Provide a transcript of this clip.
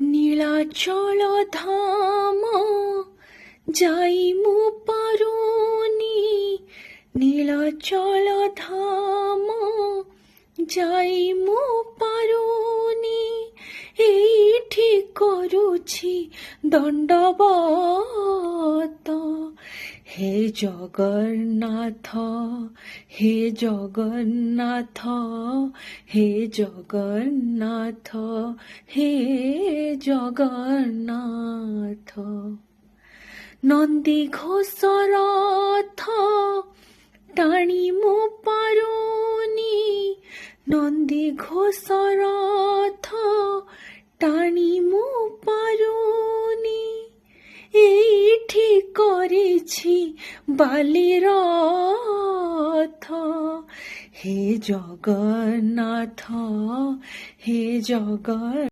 নীলাচল ধাম যাই মু পারুনি, নীলাচল ধাম যাই মু পারুনি, এইଠି କରୁଛି ଦଣ୍ଡବତ। হে জগন্নাথ, হে জগন্নাথ, হে জগন্নাথ, হে জগন্নাথ। নন্দী ঘোষ রথ টাণি মু পারুনি, নন্দী ঘোষ রথ টাণি মু পারুনি, এইଠି କରିଛି বালি রথ। হে জগন্নাথ, হে জগন্নাথ।